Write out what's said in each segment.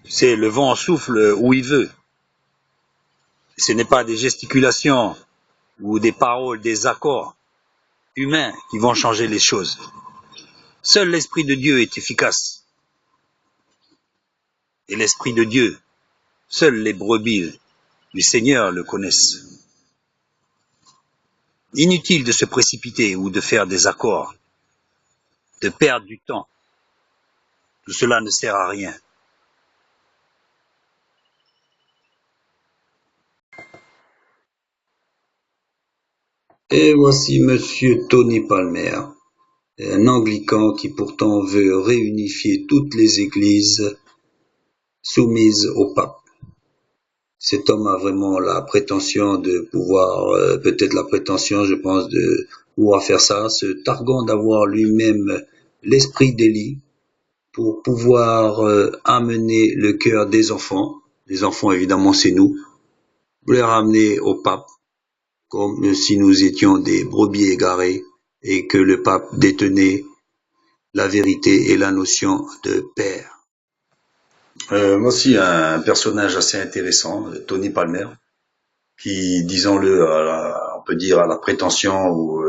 C'est le vent souffle où il veut. Ce n'est pas des gesticulations ou des paroles, des accords humains qui vont changer les choses. Seul l'Esprit de Dieu est efficace. Et l'Esprit de Dieu, seules les brebis du Seigneur le connaissent. Inutile de se précipiter ou de faire des accords, de perdre du temps. Tout cela ne sert à rien. Et voici Monsieur Tony Palmer, un anglican qui pourtant veut réunifier toutes les églises soumises au pape. Cet homme a vraiment la prétention de pouvoir, peut-être la prétention, je pense, de pouvoir faire ça, se targuant d'avoir lui-même l'esprit d'Élie pour pouvoir amener le cœur des enfants. Les enfants, évidemment, c'est nous, pour les ramener au pape, comme si nous étions des brebis égarées et que le pape détenait la vérité et la notion de père. Moi aussi, un personnage assez intéressant, Tony Palmer, qui, disons-le, on peut dire à la prétention ou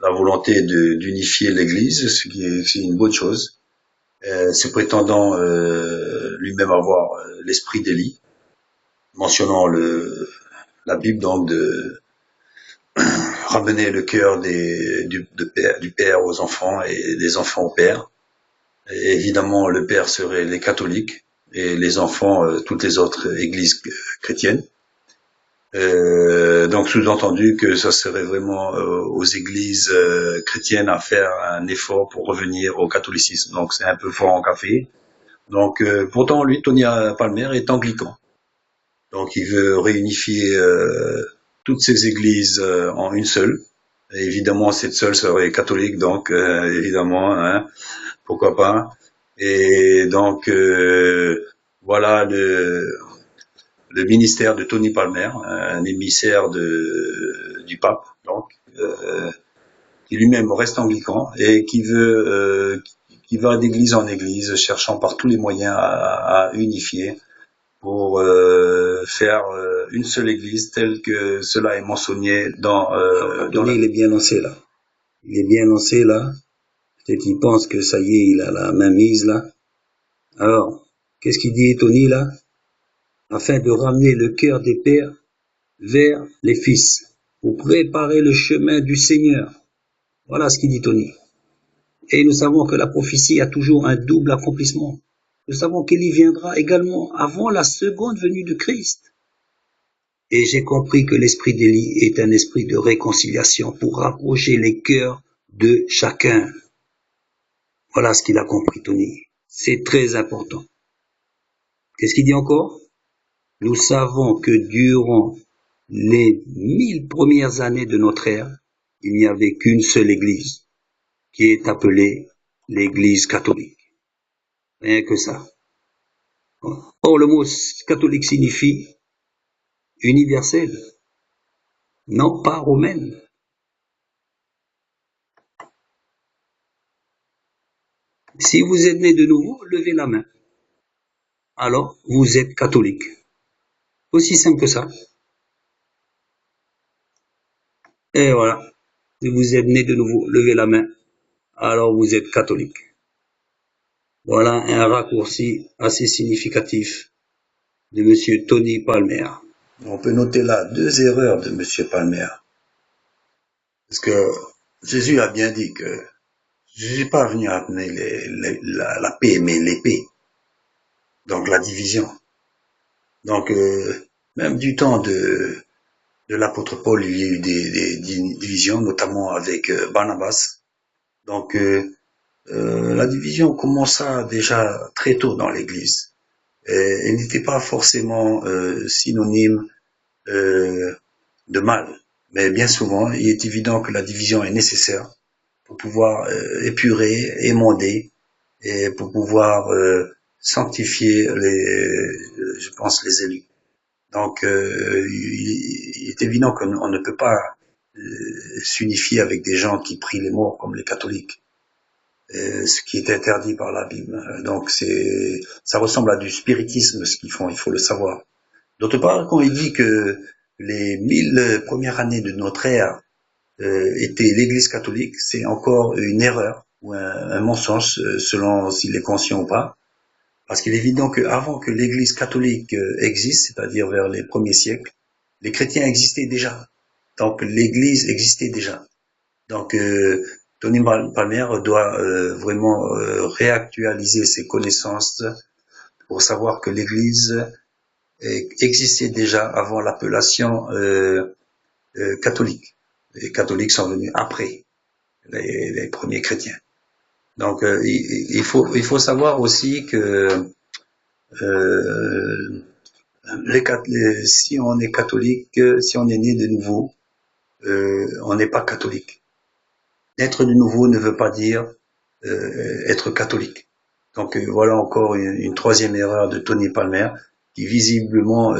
la volonté d'unifier l'Église, ce qui est une bonne chose, se prétendant lui-même avoir l'esprit d'Élie, mentionnant la Bible donc de ramener le cœur du père aux enfants et des enfants au père. Et évidemment, le père serait les catholiques et les enfants toutes les autres églises chrétiennes. Donc sous-entendu que ça serait vraiment aux églises chrétiennes à faire un effort pour revenir au catholicisme. Donc c'est un peu fort en café. Donc pourtant lui, Tony Palmer est anglican. Donc il veut réunifier toutes ces églises en une seule. Et évidemment cette seule serait catholique, donc évidemment, hein, pourquoi pas. Et donc voilà le ministère de Tony Palmer, un émissaire du pape, donc qui lui-même reste anglican et qui va d'église en église, cherchant par tous les moyens à unifier pour faire une seule église telle que cela est mentionné dans. Il est bien lancé là. Il est bien lancé là. Peut-être qu'il pense que ça y est, il a la main mise là. Alors, qu'est-ce qu'il dit Tony là? Afin de ramener le cœur des pères vers les fils, pour préparer le chemin du Seigneur. Voilà ce qu'il dit Tony. Et nous savons que la prophétie a toujours un double accomplissement. Nous savons qu'il y viendra également avant la seconde venue de Christ. Et j'ai compris que l'esprit d'Élie est un esprit de réconciliation pour rapprocher les cœurs de chacun. Voilà ce qu'il a compris, Tony. C'est très important. Qu'est-ce qu'il dit encore? Nous savons que durant les 1000 premières années de notre ère, il n'y avait qu'une seule église, qui est appelée l'église catholique. Rien que ça. Or, le mot catholique signifie universel, non pas romaine. Si vous êtes né de nouveau, levez la main. Alors, vous êtes catholique. Aussi simple que ça. Et voilà. Si vous êtes né de nouveau, levez la main. Alors, vous êtes catholique. Voilà un raccourci assez significatif de Monsieur Tony Palmer. On peut noter là 2 erreurs de Monsieur Palmer. Parce que Jésus a bien dit que je ne suis pas venu amener la paix, mais l'épée. Donc la division. Donc même du temps de l'apôtre Paul, il y a eu des divisions, notamment avec Barnabas. Donc la division commença déjà très tôt dans l'Église. Elle n'était pas forcément synonyme de mal. Mais bien souvent, il est évident que la division est nécessaire pour pouvoir épurer, émonder et pour pouvoir sanctifier je pense, les élus. Donc, il est évident qu'on ne peut pas s'unifier avec des gens qui prient les morts comme les catholiques. ce qui est interdit par la Bible. Donc ça ressemble à du spiritisme ce qu'ils font, il faut le savoir. D'autre part, quand il dit que les 1000 premières années de notre ère était l'Église catholique, c'est encore une erreur ou un mensonge selon s'il est conscient ou pas. Parce qu'il est évident qu'avant que l'Église catholique existe, c'est-à-dire vers les premiers siècles, les chrétiens existaient déjà. Donc l'Église existait déjà. Donc Tony Palmer doit vraiment réactualiser ses connaissances pour savoir que l'Église existait déjà avant l'appellation catholique. Les catholiques sont venus après les premiers chrétiens. Donc il faut savoir aussi que si on est catholique, si on est né de nouveau, on n'est pas catholique. Naître de nouveau ne veut pas dire être catholique. Donc voilà encore une troisième erreur de Tony Palmer qui visiblement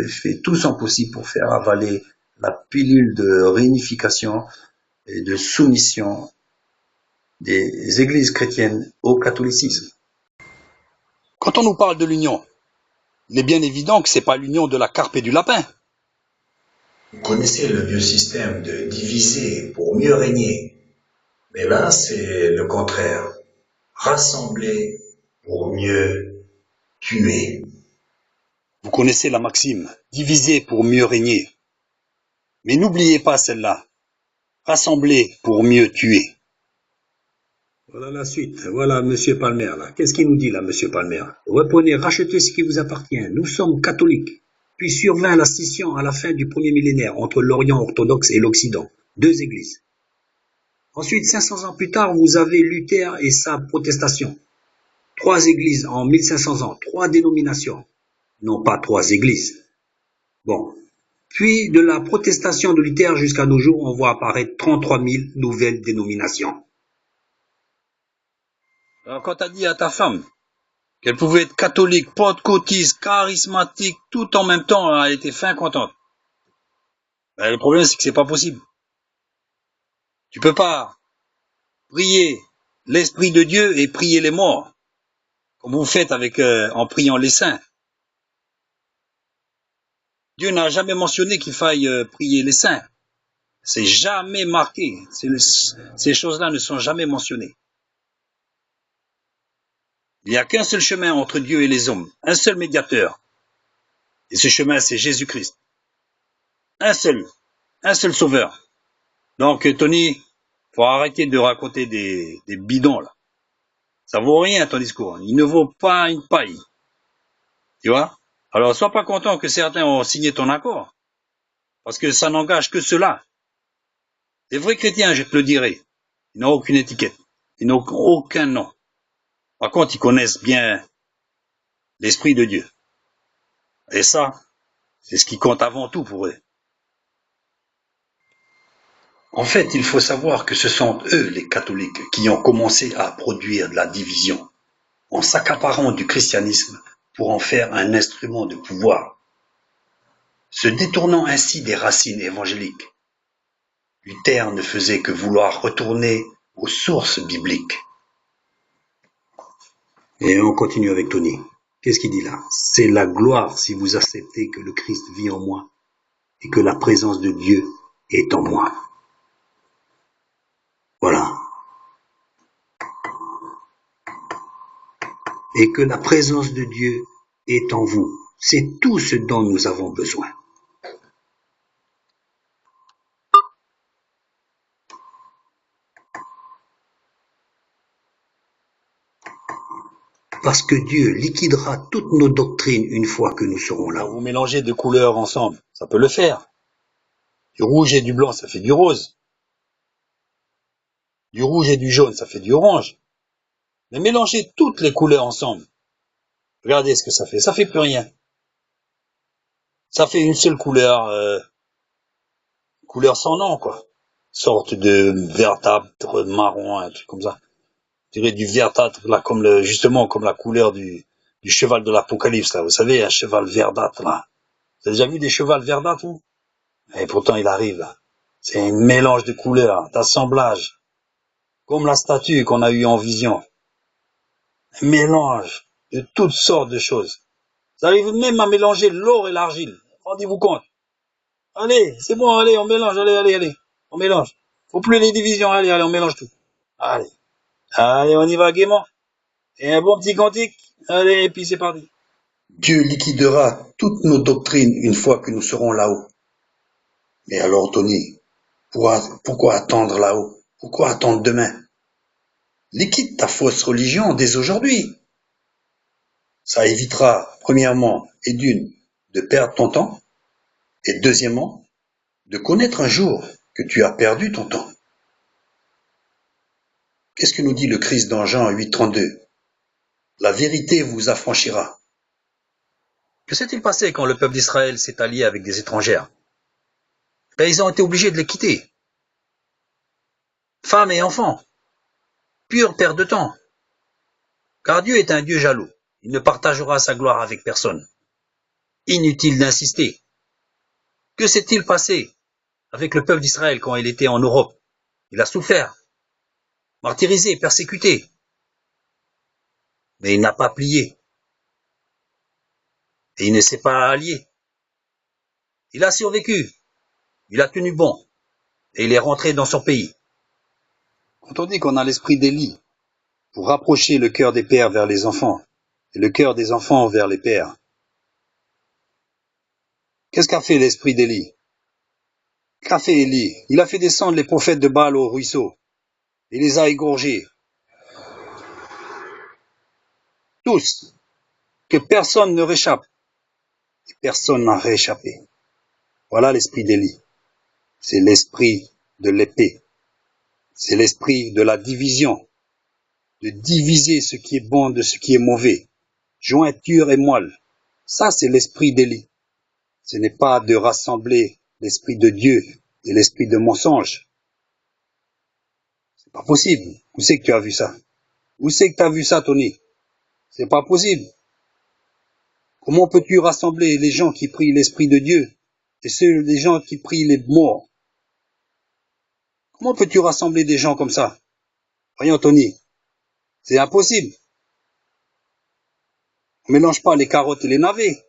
fait tout son possible pour faire avaler la pilule de réunification et de soumission des églises chrétiennes au catholicisme. Quand on nous parle de l'union, il est bien évident que c'est pas l'union de la carpe et du lapin. Vous connaissez le vieux système de diviser pour mieux régner. Mais là, c'est le contraire. Rassembler pour mieux tuer. Vous connaissez la maxime, diviser pour mieux régner. Mais n'oubliez pas celle-là, rassembler pour mieux tuer. Voilà la suite. Voilà Monsieur Palmer là. Qu'est-ce qu'il nous dit là, Monsieur Palmer? Reprenez, rachetez ce qui vous appartient. Nous sommes catholiques. Puis survint la scission à la fin du premier millénaire entre l'Orient orthodoxe et l'Occident. 2 églises. Ensuite, 500 ans plus tard, vous avez Luther et sa protestation. 3 églises en 1500 ans. 3 dénominations. Non pas 3 églises. Bon. Puis, de la protestation de Luther jusqu'à nos jours, on voit apparaître 33 000 nouvelles dénominations. Alors quand t'as dit à ta femme qu'elle pouvait être catholique, pentecôtiste, charismatique, tout en même temps, elle était fin contente. Ben, le problème, c'est que c'est pas possible. Tu peux pas prier l'Esprit de Dieu et prier les morts, comme vous faites avec en priant les saints. Dieu n'a jamais mentionné qu'il faille prier les saints. C'est jamais marqué. Ces choses-là ne sont jamais mentionnées. Il n'y a qu'un seul chemin entre Dieu et les hommes, un seul médiateur. Et ce chemin, c'est Jésus-Christ. Un seul sauveur. Donc, Tony, faut arrêter de raconter des bidons, là. Ça vaut rien, ton discours. Il ne vaut pas une paille. Tu vois? Alors, sois pas content que certains ont signé ton accord. Parce que ça n'engage que cela. Les vrais chrétiens, je te le dirai, ils n'ont aucune étiquette. Ils n'ont aucun nom. Par contre, ils connaissent bien l'Esprit de Dieu. Et ça, c'est ce qui compte avant tout pour eux. En fait, il faut savoir que ce sont eux, les catholiques, qui ont commencé à produire de la division, en s'accaparant du christianisme pour en faire un instrument de pouvoir, se détournant ainsi des racines évangéliques. Luther ne faisait que vouloir retourner aux sources bibliques. Et on continue avec Tony. Qu'est-ce qu'il dit là? C'est la gloire si vous acceptez que le Christ vit en moi et que la présence de Dieu est en moi. Voilà. Et que la présence de Dieu est en vous. C'est tout ce dont nous avons besoin. Parce que Dieu liquidera toutes nos doctrines une fois que nous serons là. Quand vous mélangez deux couleurs ensemble, ça peut le faire. Du rouge et du blanc, ça fait du rose. Du rouge et du jaune, ça fait du orange. Mais mélangez toutes les couleurs ensemble. Regardez ce que ça fait. Ça fait plus rien. Ça fait une seule couleur, couleur sans nom, quoi. Sorte de verdâtre marron, un truc comme ça. Je dirais du verdâtre, là, justement, comme la couleur du cheval de l'Apocalypse, là. Vous savez, un cheval verdâtre, là. Vous avez déjà vu des chevals verdâtres, vous? Et pourtant, il arrive, là. C'est un mélange de couleurs, d'assemblage. comme la statue qu'on a eue en vision. Un mélange de toutes sortes de choses. Vous arrivez même à mélanger l'or et l'argile. Rendez-vous compte. Allez, c'est bon, allez, on mélange, allez. On mélange. Faut plus les divisions, allez, on mélange tout. Allez. Allez, on y va gaiement. Et un bon petit cantique. Allez, et puis c'est parti. Dieu liquidera toutes nos doctrines une fois que nous serons là-haut. Mais alors, Tony, pourquoi attendre là-haut? Pourquoi attendre demain? Liquide ta fausse religion dès aujourd'hui. Ça évitera, premièrement et d'une, de perdre ton temps, et deuxièmement, de connaître un jour que tu as perdu ton temps. Qu'est-ce que nous dit le Christ dans Jean 8,32? La vérité vous affranchira. Que s'est-il passé quand le peuple d'Israël s'est allié avec des étrangères? Ben, ils ont été obligés de les quitter. Femmes et enfants. Pure perte de temps. Car Dieu est un Dieu jaloux. Il ne partagera sa gloire avec personne. Inutile d'insister. Que s'est-il passé avec le peuple d'Israël quand il était en Europe? Il a souffert, martyrisé, persécuté. Mais il n'a pas plié. Et il ne s'est pas allié. Il a survécu. Il a tenu bon. Et il est rentré dans son pays. Quand on dit qu'on a l'esprit d'Élie pour rapprocher le cœur des pères vers les enfants et le cœur des enfants vers les pères, qu'est-ce qu'a fait l'esprit d'Élie? Qu'a fait Élie? Il a fait descendre les prophètes de Baal au ruisseau. Il les a égorgés. Tous. Que personne ne réchappe. Et personne n'a réchappé. Voilà l'esprit d'Élie. C'est l'esprit de l'épée. C'est l'esprit de la division. De diviser ce qui est bon de ce qui est mauvais. Jointure et moelle. Ça, c'est l'esprit d'Élie. Ce n'est pas de rassembler l'esprit de Dieu et l'esprit de mensonge. C'est pas possible. Où c'est que tu as vu ça? Où c'est que tu as vu ça, Tony? C'est pas possible. Comment peux-tu rassembler les gens qui prient l'esprit de Dieu et les gens qui prient les morts? Comment peux-tu rassembler des gens comme ça? Voyons, Tony, c'est impossible. On mélange pas les carottes et les navets.